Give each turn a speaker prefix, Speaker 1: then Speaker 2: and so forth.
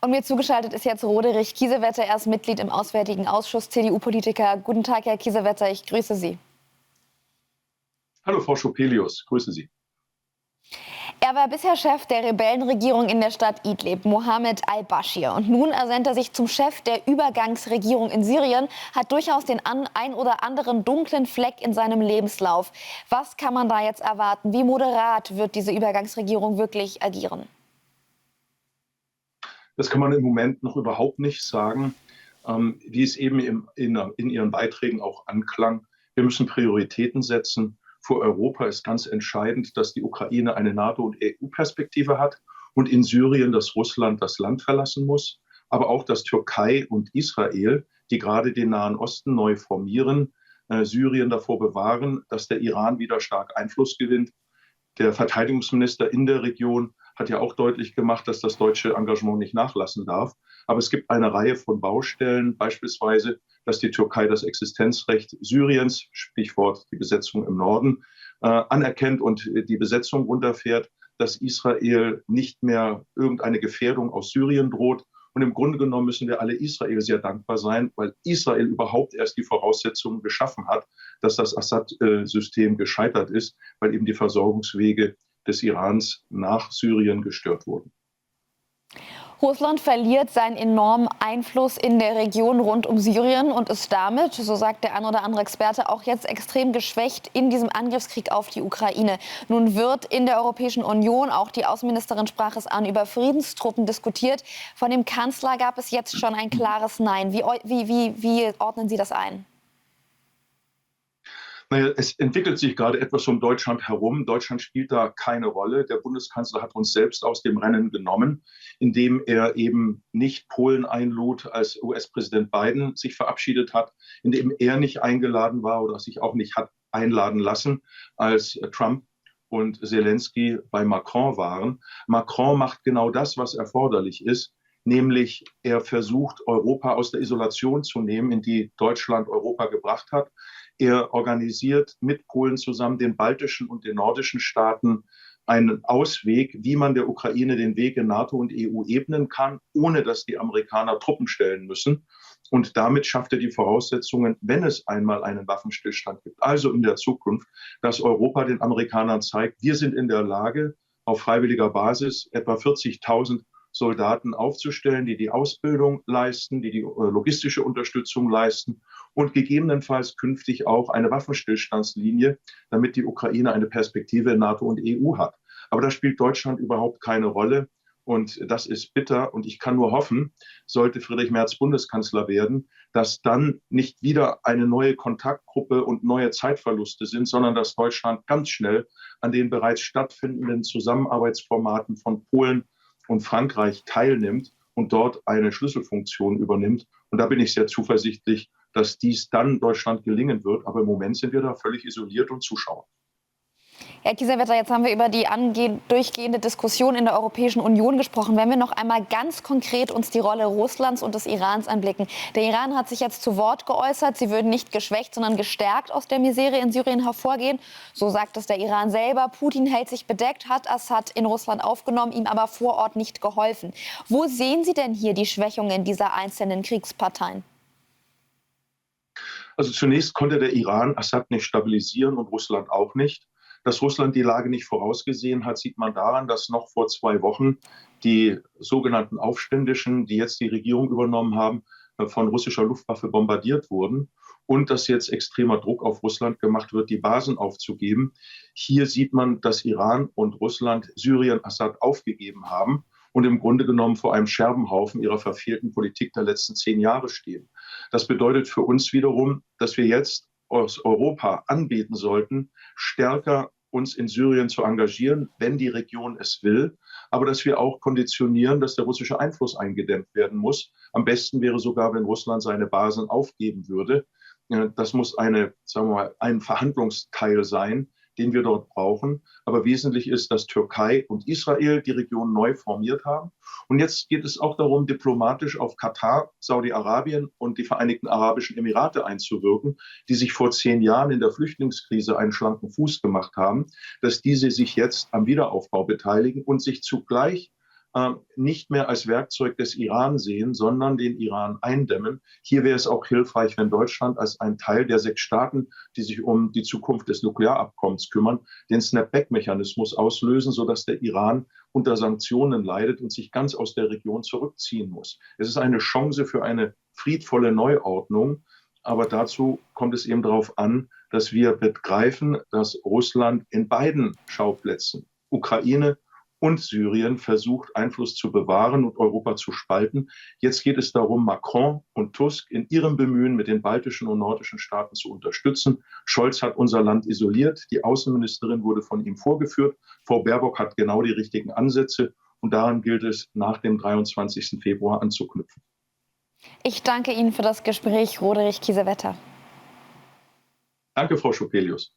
Speaker 1: Und mir zugeschaltet ist jetzt Roderich Kiesewetter. Er ist Mitglied im Auswärtigen Ausschuss, CDU-Politiker. Guten Tag, Herr Kiesewetter, ich grüße Sie.
Speaker 2: Hallo, Frau Schopelius, grüße Sie.
Speaker 1: Er war bisher Chef der Rebellenregierung in der Stadt Idlib, Mohammed al-Bashir. Und nun ersennt er sich zum Chef der Übergangsregierung in Syrien, hat durchaus den ein oder anderen dunklen Fleck in seinem Lebenslauf. Was kann man da jetzt erwarten? Wie moderat wird diese Übergangsregierung wirklich agieren?
Speaker 2: Das kann man im Moment noch überhaupt nicht sagen. Wie es eben in Ihren Beiträgen auch anklang, wir müssen Prioritäten setzen. Für Europa ist ganz entscheidend, dass die Ukraine eine NATO- und EU-Perspektive hat und in Syrien, dass Russland das Land verlassen muss, aber auch, dass Türkei und Israel, die gerade den Nahen Osten neu formieren, Syrien davor bewahren, dass der Iran wieder stark Einfluss gewinnt. Der Verteidigungsminister in der Region hat ja auch deutlich gemacht, dass das deutsche Engagement nicht nachlassen darf. Aber es gibt eine Reihe von Baustellen, beispielsweise, dass die Türkei das Existenzrecht Syriens, Stichwort die Besetzung im Norden, anerkennt und die Besetzung runterfährt, dass Israel nicht mehr irgendeine Gefährdung aus Syrien droht. Und im Grunde genommen müssen wir alle Israel sehr dankbar sein, weil Israel überhaupt erst die Voraussetzungen geschaffen hat, dass das Assad-System gescheitert ist, weil eben die Versorgungswege des Irans nach Syrien gestört wurden.
Speaker 1: Russland verliert seinen enormen Einfluss in der Region rund um Syrien und ist damit, so sagt der ein oder andere Experte, auch jetzt extrem geschwächt in diesem Angriffskrieg auf die Ukraine. Nun wird in der Europäischen Union, auch die Außenministerin sprach es an, über Friedenstruppen diskutiert. Von dem Kanzler gab es jetzt schon ein klares Nein. Wie ordnen Sie das ein?
Speaker 2: Naja, es entwickelt sich gerade etwas um Deutschland herum. Deutschland spielt da keine Rolle. Der Bundeskanzler hat uns selbst aus dem Rennen genommen, indem er eben nicht Polen einlud, als US-Präsident Biden sich verabschiedet hat, indem er nicht eingeladen war oder sich auch nicht hat einladen lassen, als Trump und Zelensky bei Macron waren. Macron macht genau das, was erforderlich ist, nämlich er versucht, Europa aus der Isolation zu nehmen, in die Deutschland Europa gebracht hat. Er organisiert mit Polen zusammen, den baltischen und den nordischen Staaten, einen Ausweg, wie man der Ukraine den Weg in NATO und EU ebnen kann, ohne dass die Amerikaner Truppen stellen müssen. Und damit schafft er die Voraussetzungen, wenn es einmal einen Waffenstillstand gibt, also in der Zukunft, dass Europa den Amerikanern zeigt, wir sind in der Lage, auf freiwilliger Basis etwa 40.000 Soldaten aufzustellen, die die Ausbildung leisten, die die logistische Unterstützung leisten und gegebenenfalls künftig auch eine Waffenstillstandslinie, damit die Ukraine eine Perspektive in NATO und EU hat. Aber da spielt Deutschland überhaupt keine Rolle und das ist bitter. Und ich kann nur hoffen, sollte Friedrich Merz Bundeskanzler werden, dass dann nicht wieder eine neue Kontaktgruppe und neue Zeitverluste sind, sondern dass Deutschland ganz schnell an den bereits stattfindenden Zusammenarbeitsformaten von Polen und Frankreich teilnimmt und dort eine Schlüsselfunktion übernimmt. Und da bin ich sehr zuversichtlich, dass dies dann Deutschland gelingen wird. Aber im Moment sind wir da völlig isoliert und Zuschauer.
Speaker 1: Herr Kiesewetter, jetzt haben wir über die durchgehende Diskussion in der Europäischen Union gesprochen. Wenn wir noch einmal ganz konkret uns die Rolle Russlands und des Irans anblicken. Der Iran hat sich jetzt zu Wort geäußert. Sie würden nicht geschwächt, sondern gestärkt aus der Misere in Syrien hervorgehen. So sagt es der Iran selber. Putin hält sich bedeckt, hat Assad in Russland aufgenommen, ihm aber vor Ort nicht geholfen. Wo sehen Sie denn hier die Schwächungen dieser einzelnen Kriegsparteien?
Speaker 2: Also zunächst konnte der Iran Assad nicht stabilisieren und Russland auch nicht. Dass Russland die Lage nicht vorausgesehen hat, sieht man daran, dass noch vor 2 Wochen die sogenannten Aufständischen, die jetzt die Regierung übernommen haben, von russischer Luftwaffe bombardiert wurden und dass jetzt extremer Druck auf Russland gemacht wird, die Basen aufzugeben. Hier sieht man, dass Iran und Russland Syrien Assad aufgegeben haben und im Grunde genommen vor einem Scherbenhaufen ihrer verfehlten Politik der letzten 10 Jahre stehen. Das bedeutet für uns wiederum, dass wir jetzt aus Europa anbieten sollten, stärker uns in Syrien zu engagieren, wenn die Region es will, aber dass wir auch konditionieren, dass der russische Einfluss eingedämmt werden muss. Am besten wäre sogar, wenn Russland seine Basen aufgeben würde. Das muss sagen wir mal, ein Verhandlungsteil sein, den wir dort brauchen. Aber wesentlich ist, dass Türkei und Israel die Region neu formiert haben. Und jetzt geht es auch darum, diplomatisch auf Katar, Saudi-Arabien und die Vereinigten Arabischen Emirate einzuwirken, die sich vor 10 Jahren in der Flüchtlingskrise einen schlanken Fuß gemacht haben, dass diese sich jetzt am Wiederaufbau beteiligen und sich zugleich nicht mehr als Werkzeug des Iran sehen, sondern den Iran eindämmen. Hier wäre es auch hilfreich, wenn Deutschland als ein Teil der 6 Staaten, die sich um die Zukunft des Nuklearabkommens kümmern, den Snapback-Mechanismus auslösen, sodass der Iran unter Sanktionen leidet und sich ganz aus der Region zurückziehen muss. Es ist eine Chance für eine friedvolle Neuordnung. Aber dazu kommt es eben darauf an, dass wir begreifen, dass Russland in beiden Schauplätzen, Ukraine und Syrien, versucht, Einfluss zu bewahren und Europa zu spalten. Jetzt geht es darum, Macron und Tusk in ihrem Bemühen, mit den baltischen und nordischen Staaten zu unterstützen. Scholz hat unser Land isoliert. Die Außenministerin wurde von ihm vorgeführt. Frau Baerbock hat genau die richtigen Ansätze. Und daran gilt es, nach dem 23. Februar anzuknüpfen.
Speaker 1: Ich danke Ihnen für das Gespräch, Roderich Kiesewetter.
Speaker 2: Danke, Frau Schopelius.